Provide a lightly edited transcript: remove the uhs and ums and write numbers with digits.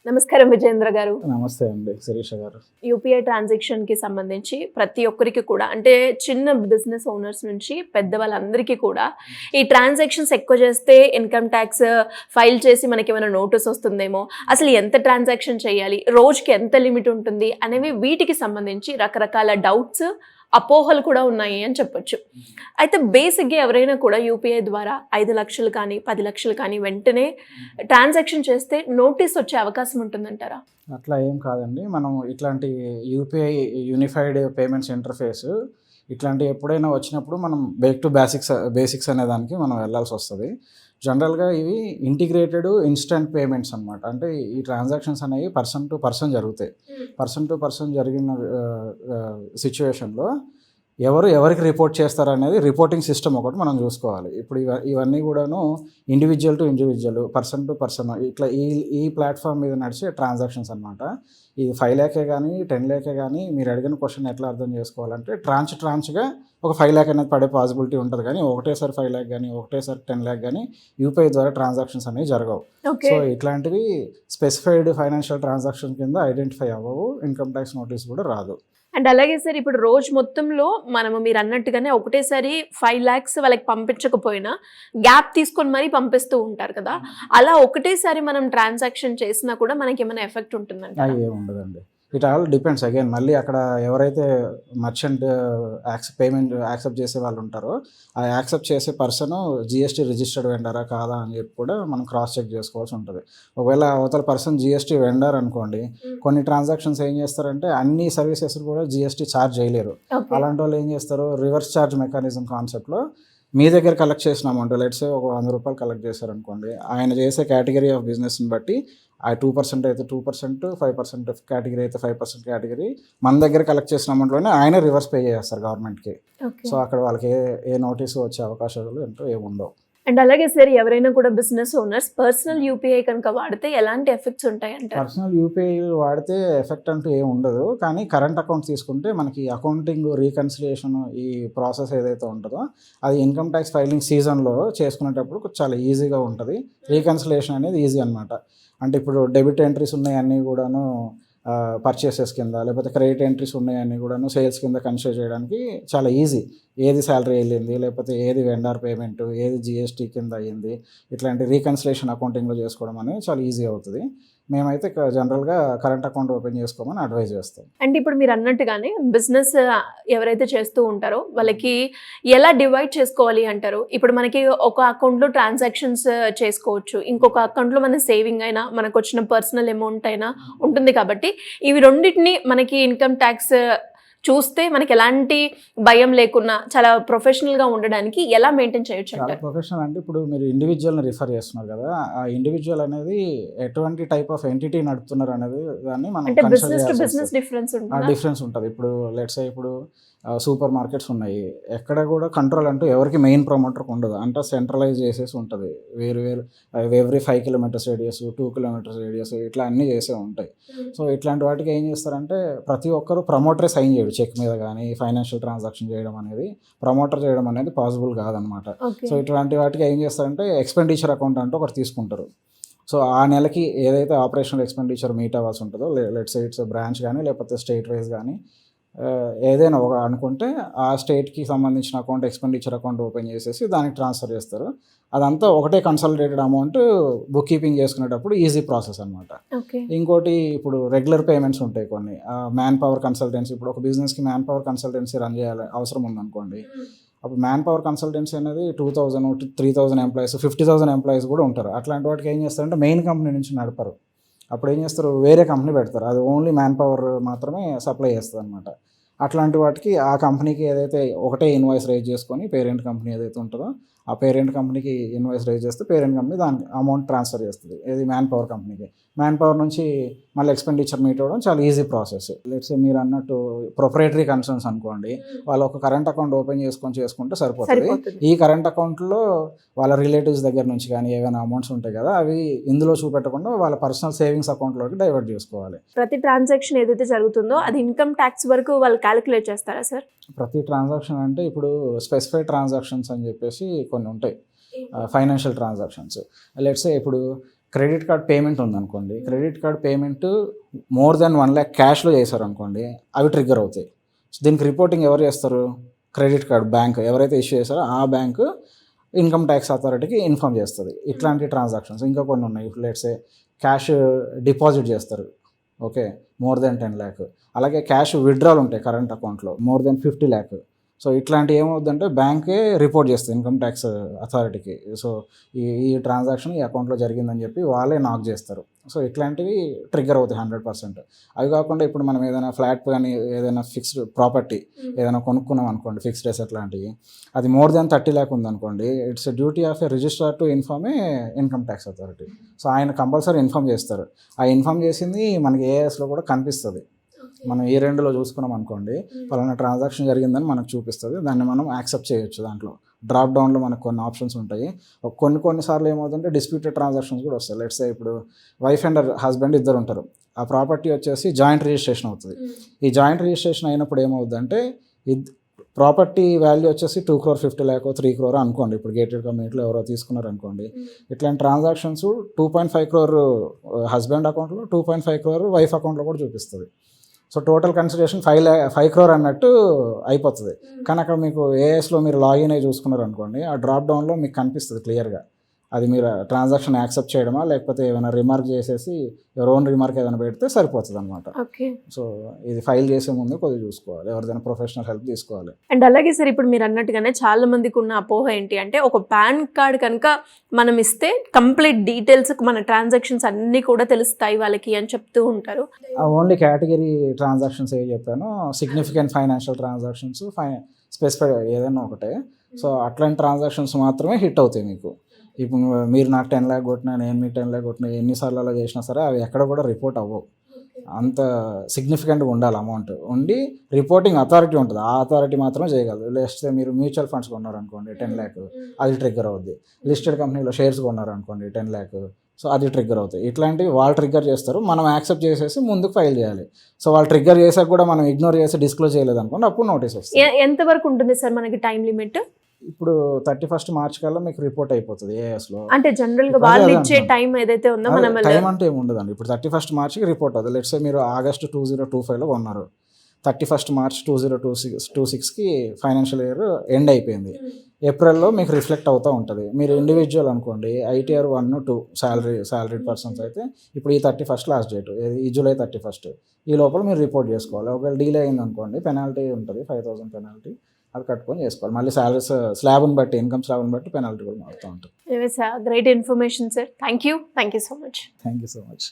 నమస్కారం విజేంద్ర గారు. నమస్తే అండి శిరీష గారు. యూపీఐ ట్రాన్సాక్షన్ కి సంబంధించి ప్రతి ఒక్కరికి కూడా అంటే చిన్న బిజినెస్ ఓనర్స్ నుంచి పెద్ద వాళ్ళందరికీ కూడా ఈ ట్రాన్సాక్షన్స్ ఎక్కువ చేస్తే ఇన్కమ్ ట్యాక్స్ ఫైల్ చేసి మనకి ఏమైనా నోటీస్ వస్తుందేమో, అసలు ఎంత ట్రాన్సాక్షన్ చేయాలి, రోజుకి ఎంత లిమిట్ ఉంటుంది అనేవి వీటికి సంబంధించి రకరకాల డౌట్స్, అపోహలు కూడా ఉన్నాయి అని చెప్పొచ్చు. అయితే బేసిక్గా ఎవరైనా కూడా యూపీఐ ద్వారా 5 లక్షలు కానీ 10 లక్షలు కానీ వెంటనే ట్రాన్సాక్షన్ చేస్తే నోటీస్ వచ్చే అవకాశం ఉంటుందంటారా? అట్లా ఏం కాదండి. మనం ఇట్లాంటి యూపీఐ యూనిఫైడ్ పేమెంట్స్ ఇంటర్ఫేస్ ఇట్లాంటి ఎప్పుడైనా వచ్చినప్పుడు మనం బ్యాక్ టు బేసిక్స్ అనే దానికి మనం వెళ్ళాల్సి వస్తుంది. జనరల్గా ఇవి ఇంటిగ్రేటెడ్ ఇన్స్టెంట్ పేమెంట్స్ అనమాట. అంటే ఈ ట్రాన్సాక్షన్స్ అనేవి పర్సన్ టు పర్సన్ జరుగుతాయి. పర్సన్ టు పర్సన్ జరిగిన సిచ్యువేషన్లో ఎవరికి రిపోర్ట్ చేస్తారు అనేది రిపోర్టింగ్ సిస్టమ్ ఒకటి మనం చూసుకోవాలి. ఇప్పుడు ఇవన్నీ కూడాను individual to individual, person to person ఇట్లా ఈ ప్లాట్ఫామ్ మీద నడిచే ట్రాన్సాక్షన్స్ అనమాట. ఇది 5 లాఖే కానీ 10 లాఖే కానీ మీరు అడిగిన క్వశ్చన్ ఎట్లా అర్థం చేసుకోవాలంటే ట్రాన్చ్గా ఒక 5 లాఖ్ అనేది పడే పాసిబిలిటీ ఉంటుంది. కానీ ఒకటేసారి 5 లాఖ్ కానీ ఒకటేసారి 10 లాఖ్ కానీ యూపీఐ ద్వారా ట్రాన్సాక్షన్స్ అనేవి జరగవు. సో ఇట్లాంటివి స్పెసిఫైడ్ ఫైనాన్షియల్ ట్రాన్సాక్షన్ కింద ఐడెంటిఫై అవ్వవు. ఇన్కమ్ ట్యాక్స్ నోటీస్ కూడా రాదు. అండ్ అలాగే సార్, ఇప్పుడు రోజు మొత్తంలో మనము మీరు అన్నట్టుగానే ఒకటేసారి 5 lakhs వాళ్ళకి పంపించకపోయినా గ్యాప్ తీసుకొని మరీ పంపిస్తూ ఉంటారు కదా, అలా ఒకటేసారి మనం ట్రాన్సాక్షన్ చేసినా కూడా మనకి ఏమైనా ఎఫెక్ట్ ఉంటుందంట? ఏముండదండి. It all depends again. మళ్ళీ అక్కడ ఎవరైతే మర్చెంట్ పేమెంట్ యాక్సెప్ట్ చేసే వాళ్ళు ఉంటారో ఆ యాక్సెప్ట్ చేసే పర్సన్ జిఎస్టీ రిజిస్టర్డ్ వెండరా కాదా అని చెప్పి కూడా మనం క్రాస్ చెక్ చేసుకోవాల్సి ఉంటుంది. ఒకవేళ అవతల పర్సన్ జిఎస్టీ వెండర్ అనుకోండి, కొన్ని ట్రాన్సాక్షన్స్ ఏం చేస్తారంటే అన్ని సర్వీసెస్ కూడా జిఎస్టీ ఛార్జ్ చేయలేరు. అలాంటి వాళ్ళు ఏం చేస్తారు, రివర్స్ ఛార్జ్ మెకానిజం కాన్సెప్ట్లో మీ దగ్గర కలెక్ట్ చేసిన అమౌంట్ లెట్స్ ఒక 100 రూపాయలు కలెక్ట్ చేశారనుకోండి, ఆయన చేసే కేటగిరీ ఆఫ్ బిజినెస్ని బట్టి ఆ 2% అయితే 2%, 5% కేటగిరీ అయితే 5% కేటగిరీ మన దగ్గర కలెక్ట్ చేసిన అమౌంట్లోనే ఆయన రివర్స్ పే చేస్తారు గవర్నమెంట్కి. సో అక్కడ వాళ్ళకి ఏ నోటీసు వచ్చే అవకాశాలు ఏంటో ఏముండవు. అండ్ అలాగే సార్, ఎవరైనా కూడా బిజినెస్ ఓనర్స్ పర్సనల్ యూపీఐ కనుక వాడితే ఎలాంటి ఎఫెక్ట్స్ ఉంటాయంట? పర్సనల్ యూపీఐ వాడితే ఎఫెక్ట్ అంటూ ఏమి ఉండదు. కానీ కరెంట్ అకౌంట్ తీసుకుంటే మనకి అకౌంటింగ్ రీకన్సిలియేషన్ ఈ ప్రాసెస్ ఏదైతే ఉంటుందో అది ఇన్కమ్ ట్యాక్స్ ఫైలింగ్ సీజన్లో చేసుకునేటప్పుడు చాలా ఈజీగా ఉంటుంది. రీకన్సిలియేషన్ అనేది ఈజీ అనమాట. అంటే ఇప్పుడు డెబిట్ ఎంట్రీస్ ఉన్నాయన్నీ కూడాను పర్చేసెస్ కింద, లేకపోతే క్రెడిట్ ఎంట్రీస్ ఉన్నాయన్నీ కూడాను సేల్స్ కింద కన్సిడర్ చేయడానికి చాలా ఈజీ. ఏది శాలరీ వెళ్ళింది, లేకపోతే ఏది వెండర్ పేమెంట్, ఏది జిఎస్టీ కింద అయ్యింది, ఇట్లాంటి రీకన్సిలేషన్ అకౌంటింగ్లో చేసుకోవడం అనేది చాలా ఈజీ అవుతుంది. మేమైతే జనరల్గా కరెంట్ అకౌంట్ ఓపెన్ చేసుకోమని అడ్వైజ్ చేస్తాం. అంటే ఇప్పుడు మీరు అన్నట్టుగానే బిజినెస్ ఎవరైతే చేస్తూ ఉంటారో వాళ్ళకి ఎలా డివైడ్ చేసుకోవాలి అంటారు? ఇప్పుడు మనకి ఒక అకౌంట్లో ట్రాన్సాక్షన్స్ చేసుకోవచ్చు, ఇంకొక అకౌంట్లో మన సేవింగ్ అయినా మనకు వచ్చిన పర్సనల్ అమౌంట్ అయినా ఉంటుంది. కాబట్టి ఇవి రెండింటిని మనకి ఇన్కమ్ ట్యాక్స్ చూస్తే మనకి ఎలాంటి భయం లేకున్నా చాలా ప్రొఫెషనల్గా ఉండడానికి ఎలా మెయింటైన్ చేయొచ్చు అంటే? ప్రొఫెషనల్ అంటే ఇప్పుడు మీరు ఇండివిజువల్ని రిఫర్ చేస్తున్నారు కదా, ఆ ఇండివిజువల్ అనేది ఎటువంటి టైప్ ఆఫ్ ఎంటిటీ నడుపుతున్నారు అనేది దాన్ని మనం డిఫరెన్స్ ఉంటుంది. ఇప్పుడు లెట్స్ ఇప్పుడు సూపర్ మార్కెట్స్ ఉన్నాయి, ఎక్కడ కూడా కంట్రోల్ అంటూ ఎవరికి మెయిన్ ప్రమోటర్కి ఉండదు. అంటే సెంట్రలైజ్ చేసేసి ఉంటుంది. వేరు every 5 kilometers radius, 2 kilometers radius ఇట్లా అన్నీ చేసే ఉంటాయి. సో ఇట్లాంటి వాటికి ఏం చేస్తారంటే ప్రతి ఒక్కరు ప్రమోటరే సైన్ చేయడు చెక్ మీద. కానీ ఫైనాన్షియల్ ట్రాన్సాక్షన్ చేయడం అనేది ప్రమోటర్ చేయడం అనేది పాసిబుల్ కాదనమాట. సో ఇట్లాంటి వాటికి ఏం చేస్తారంటే ఎక్స్పెండిచర్ అకౌంట్ అంటూ ఒకటి తీసుకుంటారు. సో ఆ నెలకి ఏదైతే ఆపరేషనల్ ఎక్స్పెండిచర్ మీట్ అవ్వాల్సి ఉంటుందో, లెట్స్ సే ఇట్స్ బ్రాంచ్ కానీ లేకపోతే స్టేట్ వైజ్ కానీ ఏదైనా ఒక అనుకుంటే ఆ స్టేట్కి సంబంధించిన అకౌంట్ ఎక్స్పెండిచర్ అకౌంట్ ఓపెన్ చేసేసి దానికి ట్రాన్స్ఫర్ చేస్తారు. అదంతా ఒకటే కన్సాలిడేటెడ్ అమౌంట్ బుక్ కీపింగ్ చేసుకునేటప్పుడు ఈజీ ప్రాసెస్ అనమాట. ఇంకోటి ఇప్పుడు రెగ్యులర్ పేమెంట్స్ ఉంటాయి కొన్ని, మ్యాన్ పవర్ కన్సల్టెన్సీ. ఇప్పుడు ఒక బిజినెస్కి మ్యాన్ పవర్ కన్సల్టెన్సీ రన్ చేయాలి అవసరం ఉందనుకోండి, అప్పుడు మ్యాన్ పవర్ కన్సల్టెన్సీ అనేది 2,000, 3,000 ఎంప్లాయీస్, 50,000 ఎంప్లాయీస్ కూడా ఉంటారు. అట్లాంటి వాటికి ఏం చేస్తారంటే మెయిన్ కంపెనీ నుంచి నడపరు. అప్పుడు ఏం చేస్తారు, వేరే కంపెనీ పెడతారు, అది ఓన్లీ మ్యాన్ పవర్ మాత్రమే సప్లై చేస్తుంది అనమాట. అట్లాంటి వాటికి ఆ కంపెనీకి ఏదైతే ఒకటే ఇన్వాయిస్ రైజ్ చేసుకొని పేరెంట్ కంపెనీ ఏదైతే ఉంటుందో ఆ పేరెంట్ కంపెనీకి ఇన్వాయిస్ రైజ్ చేస్తే పేరెంట్ కంపెనీ దానికి అమౌంట్ ట్రాన్స్ఫర్ చేస్తుంది. ఇది మ్యాన్ పవర్ కంపెనీకి. మ్యాన్ పవర్ నుంచి మళ్ళీ ఎక్స్పెండిచర్ మీట్ అవ్వడం చాలా ఈజీ ప్రాసెస్. లెట్స్ మీరు అన్నట్టు ప్రొపరేటరీ కన్సర్న్స్ అనుకోండి, వాళ్ళు ఒక కరెంట్ అకౌంట్ ఓపెన్ చేసుకుంటే సరిపోతుంది. ఈ కరెంట్ అకౌంట్లో వాళ్ళ రిలేటివ్స్ దగ్గర నుంచి కానీ ఏమైనా అమౌంట్స్ ఉంటాయి కదా, అవి ఇందులో చూపెట్టకుండా వాళ్ళ పర్సనల్ సేవింగ్స్ అకౌంట్లోకి డైవర్ట్ చేసుకోవాలి. ప్రతి ట్రాన్సాక్షన్ ఏదైతే జరుగుతుందో అది ఇన్కమ్ ట్యాక్స్ వరకు వాళ్ళు క్యాలిక్యులేట్ చేస్తారా సార్? ప్రతి ట్రాన్సాక్షన్ అంటే ఇప్పుడు స్పెసిఫైడ్ ట్రాన్సాక్షన్స్ అని చెప్పేసి కొన్ని ఉంటాయి, ఫైనాన్షియల్ ట్రాన్సాక్షన్స్. లెట్స్ సే ఇప్పుడు క్రెడిట్ కార్డ్ పేమెంట్ ఉందనుకోండి, credit card payment more than 1 lakh క్యాష్లో చేశారు అనుకోండి, అవి ట్రిగ్గర్ అవుతాయి. సో దీనికి రిపోర్టింగ్ ఎవరు చేస్తారు? క్రెడిట్ కార్డ్ బ్యాంక్ ఎవరైతే ఇష్యూ చేస్తారో ఆ బ్యాంకు ఇన్కమ్ ట్యాక్స్ అథారిటీకి ఇన్ఫామ్ చేస్తుంది. ఇట్లాంటి ట్రాన్సాక్షన్స్ ఇంకా కొన్ని ఉన్నాయి. ఇప్పుడు లెట్సే క్యాష్ డిపాజిట్ చేస్తారు, ఓకే, మోర్ దెన్ 10 lakh. అలాగే క్యాష్ విత్డ్రాల్ ఉంటాయి కరెంట్ అకౌంట్లో మోర్ దెన్ 50 lakh. సో ఇట్లాంటివి ఏమవుతుందంటే బ్యాంకే రిపోర్ట్ చేస్తుంది ఇన్కమ్ ట్యాక్స్ అథారిటీకి. సో ఈ ట్రాన్సాక్షన్ ఈ అకౌంట్లో జరిగిందని చెప్పి వాళ్ళే నాక్ చేస్తారు. సో ఇట్లాంటివి ట్రిగ్గర్ అవుతాయి 100%. అవి కాకుండా ఇప్పుడు మనం ఏదైనా ఫ్లాట్ కానీ ఏదైనా ఫిక్స్డ్ ప్రాపర్టీ ఏదైనా కొనుక్కున్నాం అనుకోండి, ఫిక్స్డ్ అసెట్ లాంటివి, అది మోర్ దెన్ 30 lakh ఉందనుకోండి, it's duty of a registrar to inform A income tax authority. So ఆయన కంపల్సరీ ఇన్ఫామ్ చేస్తారు. ఆ ఇన్ఫామ్ చేసింది మనకి ఏఎస్లో కూడా కనిపిస్తుంది. మనం ఈ రెండులో చూసుకున్నాం అనుకోండి, పలానా ట్రాన్సాక్షన్ జరిగిందని మనకు చూపిస్తుంది. దాన్ని మనం యాక్సెప్ట్ చేయొచ్చు. దాంట్లో డ్రాప్ డౌన్లో మనకు కొన్ని ఆప్షన్స్ ఉంటాయి. కొన్నిసార్లు ఏమవుతుందంటే డిస్ప్యూటెడ్ ట్రాన్సాక్షన్స్ కూడా వస్తాయి. లెట్స్ సే ఇప్పుడు వైఫ్ అండ్ హస్బెండ్ ఇద్దరు ఉంటారు, ఆ ప్రాపర్టీ వచ్చేసి జాయింట్ రిజిస్ట్రేషన్ అవుతుంది. ఈ జాయింట్ రిజిస్ట్రేషన్ అయినప్పుడు ఏమవుతుందంటే ప్రాపర్టీ వాల్యూ వచ్చేసి 2,50 lakh 3 crore అనుకోండి. ఇప్పుడు గేటెడ్ కమ్యూనిటీలో ఎవరో తీసుకున్నారు అనుకోండి, ఇట్లాంటి ట్రాన్సాక్షన్స్ 2.5 crore హస్బెండ్ అకౌంట్లో, 2.5 crore వైఫ్ అకౌంట్లో కూడా చూపిస్తుంది. సో టోటల్ కన్సిడరేషన్ 5 crore అన్నట్టు అయిపోతుంది. కానీ అక్కడ మీకు ఏఎస్లో మీరు లాగిన్ అయ్యి చూసుకున్నారు అనుకోండి, ఆ డ్రాప్ డౌన్లో మీకు కనిపిస్తుంది క్లియర్గా. అది మీరు ట్రాన్సాక్షన్ యాక్సెప్ట్ చేయడమా లేకపోతే ఏమైనా రిమార్క్ చేసేసి ఎవరి ఓన్ రిమార్క్ ఏదైనా పెడితే సరిపోతుంది అనమాట. సో ఇది ఫైల్ చేసే ముందు కొద్దిగా చూసుకోవాలి, ఎవరిదైనా ప్రొఫెషనల్ హెల్ప్ తీసుకోవాలి. అండ్ అలాగే సార్, ఇప్పుడు మీరు అన్నట్టుగానే చాలా మందికి ఉన్న అపోహ ఏంటి అంటే, ఒక పాన్ కార్డ్ కనుక మనం ఇస్తే కంప్లీట్ డీటెయిల్స్ మన ట్రాన్సాక్షన్స్ అన్నీ కూడా తెలుస్తాయి వాళ్ళకి అని చెప్తూ ఉంటారు. ఓన్లీ కేటగిరీ ట్రాన్సాక్షన్స్ ఏ చెప్పాను, సిగ్నిఫికెంట్ ఫైనాన్షియల్ ట్రాన్సాక్షన్స్, స్పెసిఫైడ్ ఏదైనా ఒకటే. సో అట్లాంటి ట్రాన్సాక్షన్స్ మాత్రమే హిట్ అవుతాయి మీకు. ఇప్పుడు మీరు నాకు 10 lakh కొట్టినా, నేను మీకు 10 lakh కొట్టినా, ఎన్నిసార్లు అలా చేసినా సరే అవి ఎక్కడ కూడా రిపోర్ట్ అవ్వవు. అంత సిగ్నిఫికెంట్గా ఉండాలి అమౌంట్. ఉండి రిపోర్టింగ్ అథారిటీ ఉంటుంది, ఆ అథారిటీ మాత్రమే చేయగలదు. లేస్తే మీరు మ్యూచువల్ ఫండ్స్ కొన్నారనుకోండి 10 lakh, అది ట్రిగ్గర్ అవుద్ది. లిస్టెడ్ కంపెనీలో షేర్స్ కొన్నారనుకోండి 10 lakh, సో అది ట్రిగ్గర్ అవుతాయి. ఇట్లాంటివి వాళ్ళు ట్రిగ్గర్ చేస్తారు, మనం యాక్సెప్ట్ చేసేసి ముందుకు ఫైల్ చేయాలి. సో వాళ్ళు ట్రిగ్గర్ చేసాక కూడా మనం ఇగ్నోర్ చేసి డిస్క్లోజ్ చేయలేదు అనుకోండి, అప్పుడు నోటీస్ వస్తుంది. ఎంతవరకు ఉంటుంది సార్ మనకి టైం లిమిట్? ఇప్పుడు 31st March కల్లా మీకు రిపోర్ట్ అయిపోతుంది ఏఎస్లో. అంటే జనరల్ గా వాళ్ళు ఇచ్చే టైం ఏదైతే ఉందో మనం టైం అంటే ఏమి ఉండదండి. ఇప్పుడు 31st Marchకి రిపోర్ట్ అవుతుంది. లెట్స్ మీరు August 2025లో కొన్నారు, 31st March 2026కి ఫైనాన్షియల్ ఇయర్ ఎండ్ అయిపోయింది. ఏప్రిల్లో మీకు రిఫ్లెక్ట్ అవుతూ ఉంటుంది. మీరు ఇండివిజువల్ అనుకోండి, ITR 1, 2 శాలరీడ్ పర్సన్స్ అయితే ఇప్పుడు ఈ 31st లాస్ట్ డేట్, ఈ July 31st, ఈ లోపల మీరు రిపోర్ట్ చేసుకోవాలి. ఒకవేళ డీలే అయింది అనుకోండి పెనాల్టీ ఉంటుంది, 5,000 పెనాల్టీ, అది కట్టుకొని చేసుకోవాలి. మళ్ళీ శాలరీస్ స్లాబ్ని బట్టి, ఇన్కమ్ స్లాబ్ని బట్టి పెనాల్టీ కూడా మారుతూ ఉంటుంది. Great information sir. Thank you so much. Thank you so much.